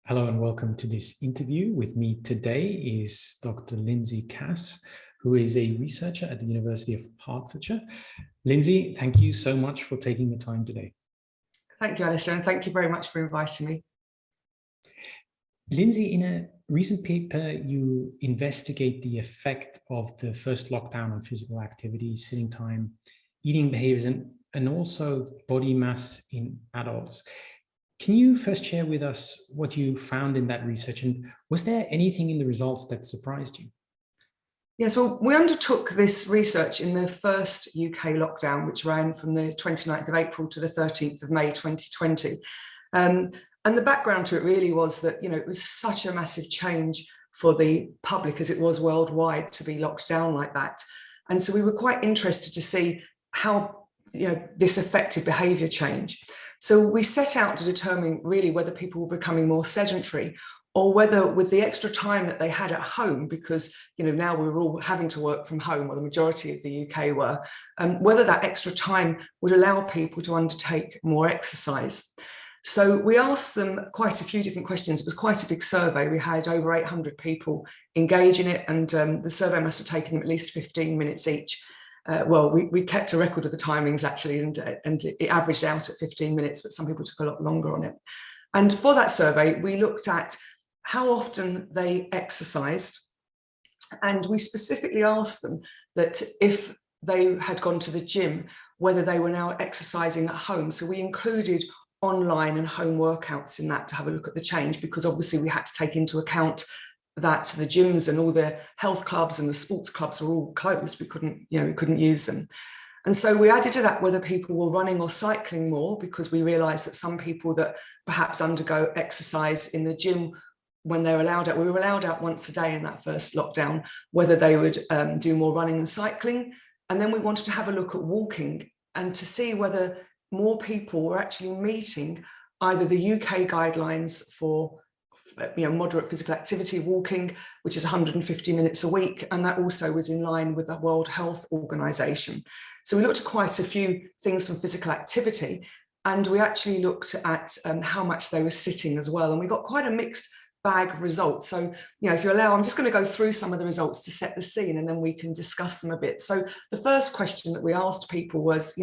Hello and welcome to this interview. With me today is Dr. Lindsy Kass, who is a researcher at the University of Hertfordshire. Lindsy, thank you so much for taking the time today. Thank you, Alistair, and thank you very much for inviting me. Lindsy, in a recent paper, you investigate the effect of the first lockdown on physical activity, sitting time, eating behaviors, and also body mass in adults. Can you first share with us what you found in that research, and was there anything in the results that surprised you? Yes, well, we undertook this research in the first UK lockdown, which ran from the 29th of April to the 13th of May 2020. And the background to it really was that, it was such a massive change for the public as it was worldwide to be locked down like that. And so we were quite interested to see how this affected behaviour change. So we set out to determine really whether people were becoming more sedentary, or whether with the extra time that they had at home, because now we were all having to work from home, or the majority of the UK were, whether that extra time would allow people to undertake more exercise. So we asked them quite a few different questions. It was quite a big survey. We had over 800 people engage in it, and the survey must have taken them at least 15 minutes each. We kept a record of the timings actually, and it averaged out at 15 minutes, but some people took a lot longer on it. And for that survey, we looked at how often they exercised, and we specifically asked them that if they had gone to the gym, whether they were now exercising at home. So we included online and home workouts in that to have a look at the change, because obviously we had to take into account that the gyms and all the health clubs and the sports clubs were all closed. We couldn't use them. And so we added to that whether people were running or cycling more, because we realized that some people that perhaps undergo exercise in the gym when they're allowed out, we were allowed out once a day in that first lockdown, whether they would do more running and cycling. And then we wanted to have a look at walking and to see whether more people were actually meeting either the UK guidelines for moderate physical activity walking, which is 150 minutes a week, and that also was in line with the World Health Organization. So we looked at quite a few things from physical activity, and we actually looked at how much they were sitting as well, and we got quite a mixed bag of results. So, if you allow, I'm just going to go through some of the results to set the scene, and then we can discuss them a bit. So the first question that we asked people was,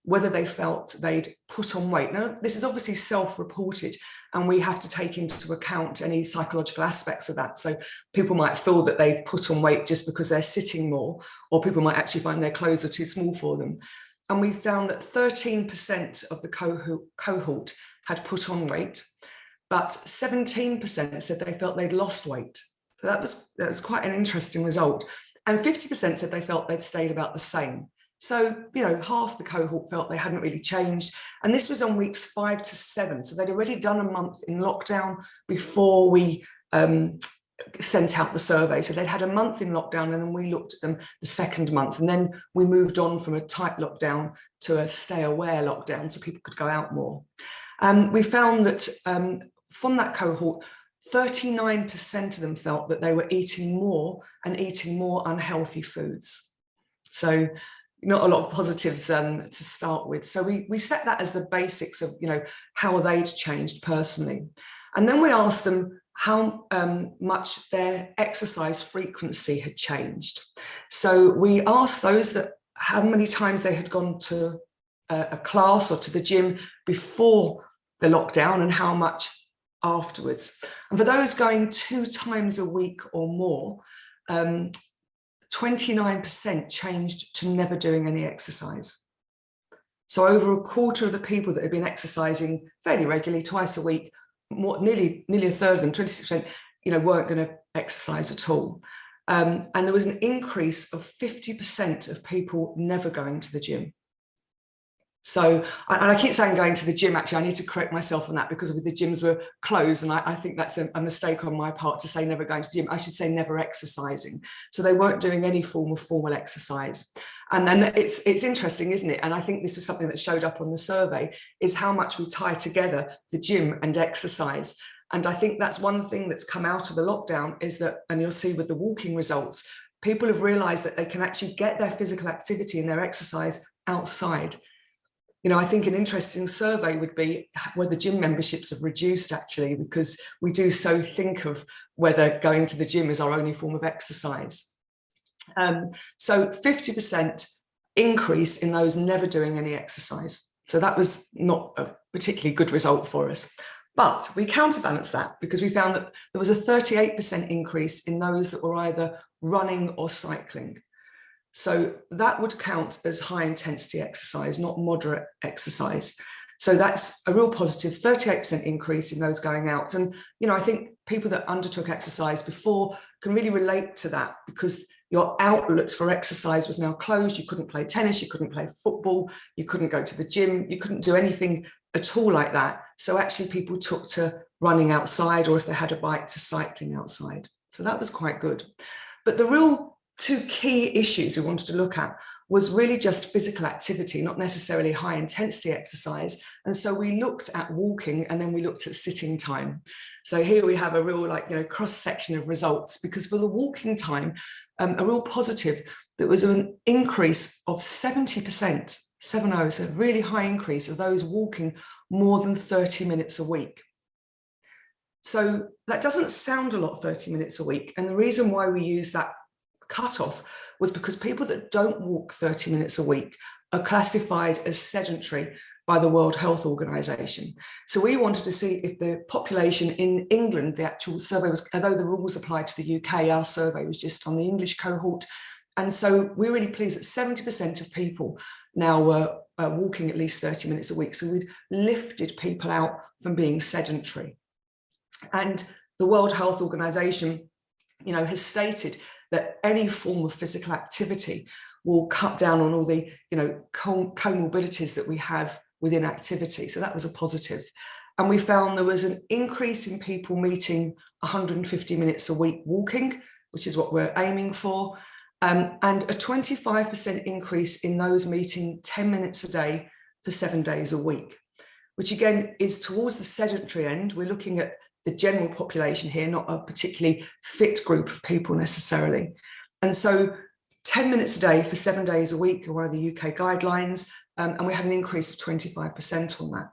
whether they felt they'd put on weight. Now, this is obviously self-reported, and we have to take into account any psychological aspects of that. So people might feel that they've put on weight just because they're sitting more, or people might actually find their clothes are too small for them. And we found that 13% of the cohort had put on weight, but 17% said they felt they'd lost weight. So that was quite an interesting result. And 50% said they felt they'd stayed about the same. So, half the cohort felt they hadn't really changed. And this was on weeks 5 to 7. So they'd already done a month in lockdown before we sent out the survey. So they'd had a month in lockdown, and then we looked at them the second month. And then we moved on from a tight lockdown to a stay aware lockdown, so people could go out more. We found that from that cohort, 39% of them felt that they were eating more and eating more unhealthy foods. So not a lot of positives to start with. So we set that as the basics of, how they'd changed personally. And then we asked them how much their exercise frequency had changed. So we asked those that how many times they had gone to a class or to the gym before the lockdown and how much afterwards. And for those going 2 times a week or more, 29% changed to never doing any exercise. So over a quarter of the people that had been exercising fairly regularly, twice a week, nearly a third of them, 26%, weren't going to exercise at all. And there was an increase of 50% of people never going to the gym. So, and I keep saying going to the gym, actually, I need to correct myself on that, because the gyms were closed, and I think that's a mistake on my part to say never going to the gym. I should say never exercising. So they weren't doing any form of formal exercise. And then it's interesting, isn't it? And I think this was something that showed up on the survey, is how much we tie together the gym and exercise. And I think that's one thing that's come out of the lockdown, is that, and you'll see with the walking results, people have realized that they can actually get their physical activity and their exercise outside. I think an interesting survey would be whether gym memberships have reduced, actually, because we do so think of whether going to the gym is our only form of exercise. So 50% increase in those never doing any exercise. So that was not a particularly good result for us. But we counterbalanced that because we found that there was a 38% increase in those that were either running or cycling. So that would count as high intensity exercise, not moderate exercise. So that's a real positive 38% increase in those going out. And, I think people that undertook exercise before can really relate to that, because your outlets for exercise was now closed. You couldn't play tennis, you couldn't play football, you couldn't go to the gym, you couldn't do anything at all like that. So actually people took to running outside, or if they had a bike, to cycling outside. So that was quite good. But the real two key issues we wanted to look at was really just physical activity, not necessarily high intensity exercise. And so we looked at walking, and then we looked at sitting time. So here we have a real cross section of results, because for the walking time, a real positive, there was an increase of 70%, 70, so a really high increase of those walking more than 30 minutes a week. So that doesn't sound a lot, 30 minutes a week. And the reason why we use that cutoff was because people that don't walk 30 minutes a week are classified as sedentary by the World Health Organization. So we wanted to see if the population in England, the actual survey was, although the rules apply to the UK, our survey was just on the English cohort. And so we're really pleased that 70% of people now were walking at least 30 minutes a week. So we'd lifted people out from being sedentary. And the World Health Organization, has stated that any form of physical activity will cut down on all the, comorbidities that we have within activity. So that was a positive. And we found there was an increase in people meeting 150 minutes a week walking, which is what we're aiming for, and a 25% increase in those meeting 10 minutes a day for 7 days a week, which again is towards the sedentary end. We're looking at the general population here, not a particularly fit group of people necessarily. And so 10 minutes a day for 7 days a week are one of the UK guidelines, and we had an increase of 25% on that.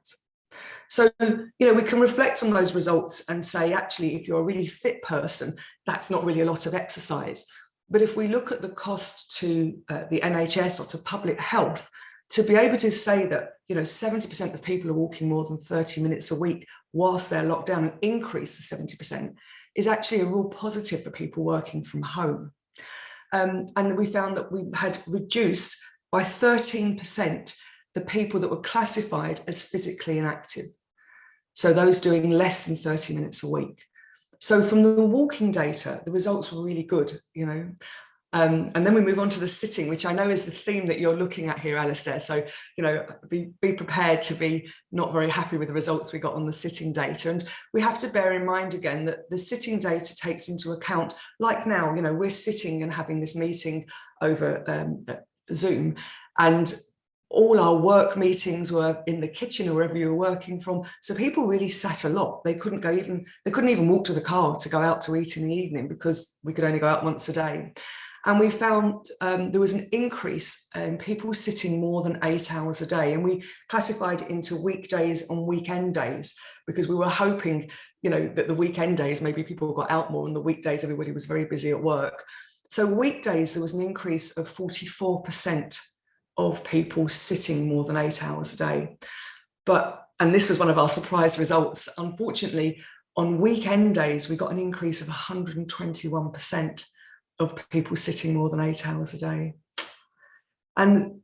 So, we can reflect on those results and say, actually, if you're a really fit person, that's not really a lot of exercise. But if we look at the cost to the NHS or to public health, to be able to say that 70% of people are walking more than 30 minutes a week whilst they're locked down, and increase to 70%, is actually a real positive for people working from home. And we found that we had reduced by 13% the people that were classified as physically inactive. So those doing less than 30 minutes a week. So from the walking data, the results were really good, and then we move on to the sitting, which I know is the theme that you're looking at here, Alistair. So, be prepared to be not very happy with the results we got on the sitting data. And we have to bear in mind again that the sitting data takes into account, like now, we're sitting and having this meeting over Zoom, and all our work meetings were in the kitchen or wherever you were working from. So people really sat a lot. They couldn't even walk to the car to go out to eat in the evening, because we could only go out once a day. And we found there was an increase in people sitting more than 8 hours a day. And we classified it into weekdays and weekend days, because we were hoping, that the weekend days, maybe people got out more, and the weekdays, everybody was very busy at work. So weekdays, there was an increase of 44% of people sitting more than 8 hours a day. And this was one of our surprise results. Unfortunately, on weekend days, we got an increase of 121% of people sitting more than 8 hours a day. And,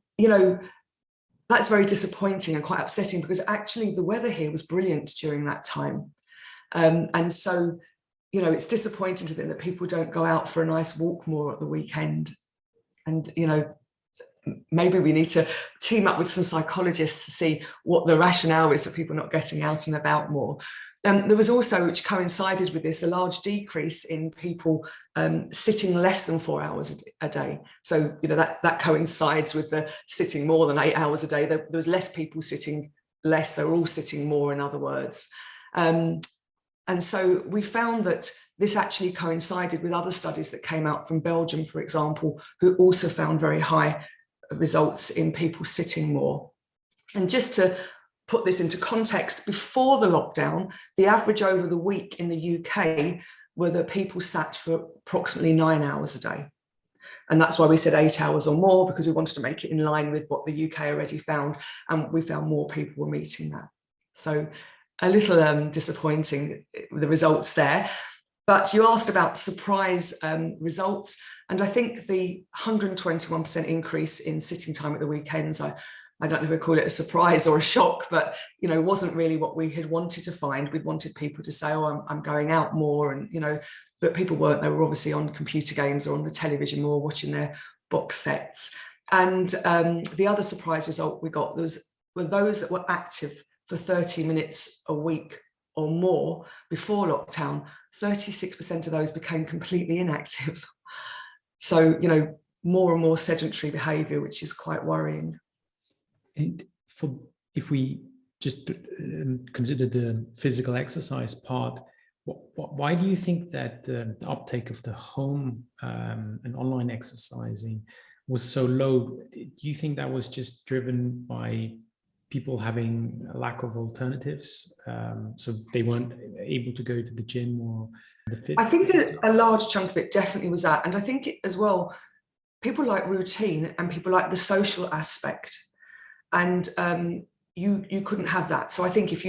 that's very disappointing and quite upsetting, because actually the weather here was brilliant during that time. And so, it's disappointing to think that people don't go out for a nice walk more at the weekend. And, maybe we need to team up with some psychologists to see what the rationale is for people not getting out and about more. There was also, which coincided with this, a large decrease in people sitting less than 4 hours a day. So, that coincides with the sitting more than 8 hours a day. There was less people sitting less, they were all sitting more, in other words. And so we found that this actually coincided with other studies that came out from Belgium, for example, who also found very high results in people sitting more. And just to put this into context, before the lockdown, the average over the week in the UK were that people sat for approximately 9 hours a day. And that's why we said 8 hours or more, because we wanted to make it in line with what the UK already found. And we found more people were meeting that. So a little disappointing, the results there. But you asked about surprise results. And I think the 121% increase in sitting time at the weekends, I don't know if I call it a surprise or a shock, but wasn't really what we had wanted to find. We'd wanted people to say, oh, I'm going out more, and but people weren't. They were obviously on computer games or on the television more, watching their box sets. And the other surprise result we got were those that were active for 30 minutes a week or more before lockdown. 36% of those became completely inactive. So, more and more sedentary behaviour, which is quite worrying. And if we just consider the physical exercise part, why do you think that the uptake of the home and online exercising was so low? Do you think that was just driven by people having a lack of alternatives, so they weren't able to go to the gym or the fit? I think a large chunk of it definitely was that. And I think as well, people like routine and people like the social aspect. And you couldn't have that. So I think if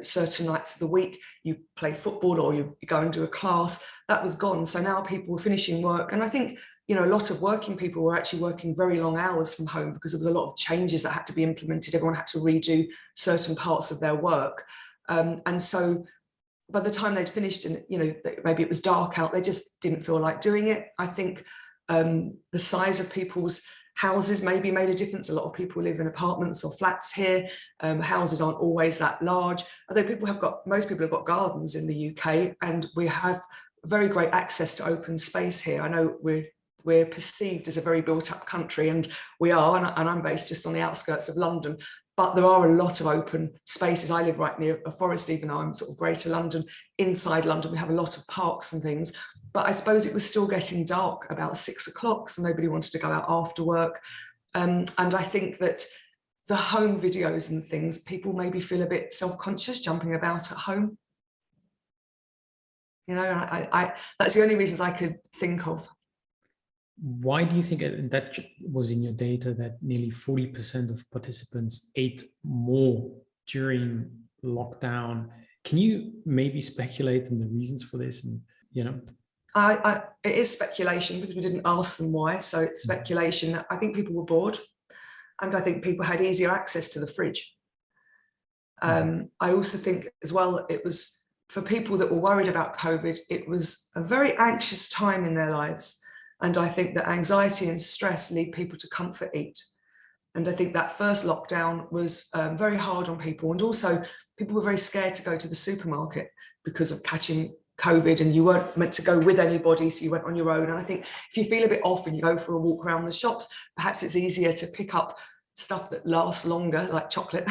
certain nights of the week you play football or you go and do a class, that was gone. So now people were finishing work. And I think, a lot of working people were actually working very long hours from home because there was a lot of changes that had to be implemented. Everyone had to redo certain parts of their work. And so by the time they'd finished and, maybe it was dark out, they just didn't feel like doing it. I think the size of people's houses maybe made a difference. A lot of people live in apartments or flats here. Houses aren't always that large, although most people have got gardens in the UK, and we have very great access to open space here. I know we're perceived as a very built-up country, and we are, and I'm based just on the outskirts of London, but there are a lot of open spaces. I live right near a forest, even though I'm sort of Greater London. Inside London, we have a lot of parks and things. But I suppose it was still getting dark about 6 o'clock, so nobody wanted to go out after work. And I think that the home videos and things, people maybe feel a bit self-conscious jumping about at home. That's the only reasons I could think of. Why do you think that was in your data that nearly 40% of participants ate more during lockdown? Can you maybe speculate on the reasons for this? And it is speculation because we didn't ask them why. So it's speculation. I think people were bored, and I think people had easier access to the fridge. I also think as well, it was for people that were worried about COVID, it was a very anxious time in their lives. And I think that anxiety and stress lead people to comfort eat. And I think that first lockdown was very hard on people. And also people were very scared to go to the supermarket because of catching COVID, and you weren't meant to go with anybody, so you went on your own. And I think if you feel a bit off and you go for a walk around the shops, perhaps it's easier to pick up stuff that lasts longer, like chocolate,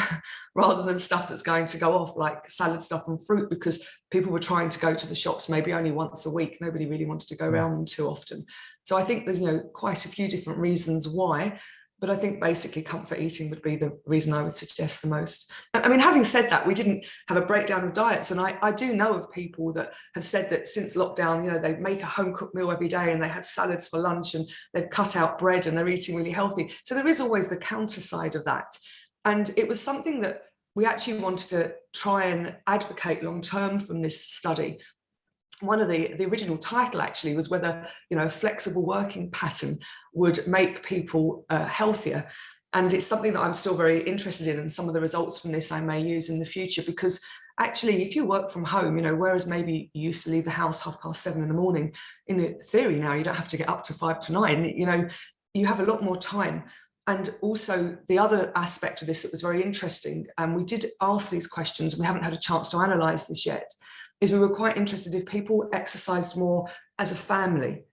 rather than stuff that's going to go off, like salad stuff and fruit, because people were trying to go to the shops maybe only once a week. Nobody really wanted to go around them too often. So I think there's quite a few different reasons why. But I think basically comfort eating would be the reason I would suggest the most. I mean, having said that, we didn't have a breakdown of diets. And I do know of people that have said that since lockdown, they make a home cooked meal every day and they have salads for lunch and they've cut out bread and they're eating really healthy. So there is always the counter side of that. And it was something that we actually wanted to try and advocate long term from this study. One of the original title actually was whether a flexible working pattern would make people healthier. And it's something that I'm still very interested in, and some of the results from this I may use in the future, because actually if you work from home, whereas maybe you used to leave the house 7:30 in the morning, in theory now you don't have to get up to 5 to 9, you have a lot more time. And also the other aspect of this that was very interesting, and we did ask these questions, and we haven't had a chance to analyse this yet, is we were quite interested if people exercised more as a family.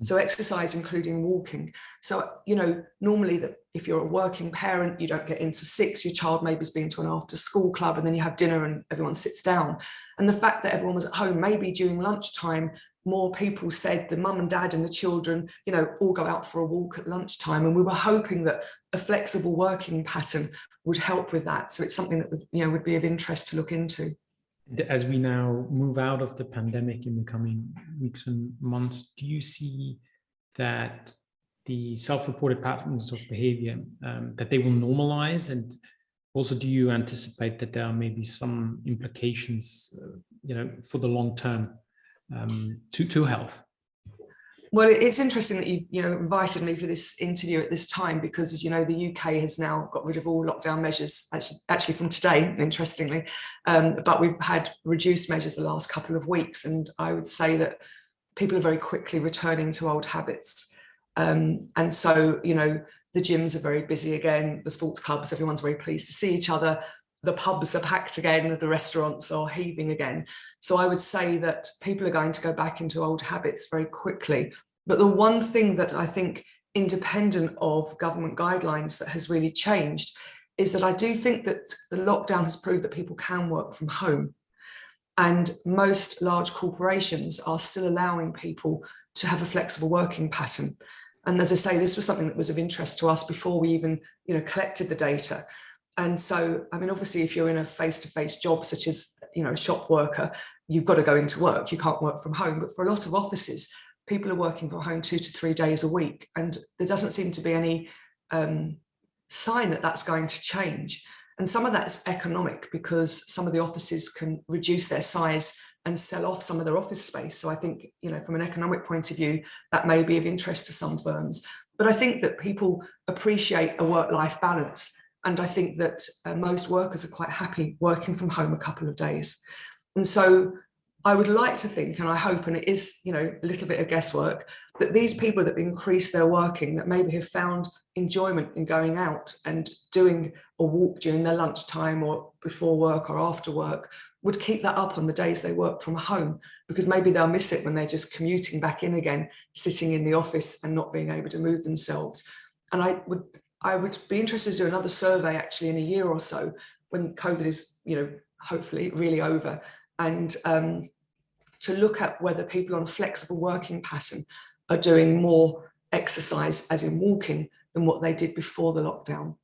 So exercise, including walking. So, you know, normally that if you're a working parent, you don't get into 6, your child maybe has been to an after school club and then you have dinner and everyone sits down. And the fact that everyone was at home, maybe during lunchtime, more people said the mum and dad and the children, you know, all go out for a walk at lunchtime. And we were hoping that a flexible working pattern would help with that. So it's something that would, you know, would be of interest to look into. As we now move out of the pandemic in the coming weeks and months, do you see that the self-reported patterns of behavior, that they will normalize? And also, do you anticipate that there are maybe some implications, you know, for the long term to health? Well, it's interesting that you know, invited me for this interview at this time, because, as you know, the UK has now got rid of all lockdown measures, actually from today, interestingly, but we've had reduced measures the last couple of weeks. And I would say that people are very quickly returning to old habits. And so, you know, the gyms are very busy again, the sports clubs, everyone's very pleased to see each other. The pubs are packed again, the restaurants are heaving again. So I would say that people are going to go back into old habits very quickly. But the one thing that I think, independent of government guidelines, that has really changed is that I do think that the lockdown has proved that people can work from home. And most large corporations are still allowing people to have a flexible working pattern. And as I say, this was something that was of interest to us before we even, you know, collected the data. And so, I mean, obviously, if you're in a face-to-face job, such as, you know, a shop worker, you've got to go into work. You can't work from home. But for a lot of offices, people are working from home 2 to 3 days a week. And there doesn't seem to be any sign that that's going to change. And some of that is economic, because some of the offices can reduce their size and sell off some of their office space. So I think, you know, from an economic point of view, that may be of interest to some firms. But I think that people appreciate a work-life balance. And I think that most workers are quite happy working from home a couple of days. And so I would like to think, and I hope, and it is, you know, a little bit of guesswork, that these people that increase their working, that maybe have found enjoyment in going out and doing a walk during their lunchtime or before work or after work, would keep that up on the days they work from home, because maybe they'll miss it when they're just commuting back in again, sitting in the office and not being able to move themselves. And I would be interested to do another survey actually in a year or so, when COVID is, you know, hopefully really over, and to look at whether people on a flexible working pattern are doing more exercise, as in walking, than what they did before the lockdown.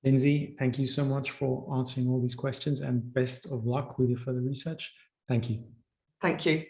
Lindsy, thank you so much for answering all these questions, and best of luck with your further research. Thank you. Thank you.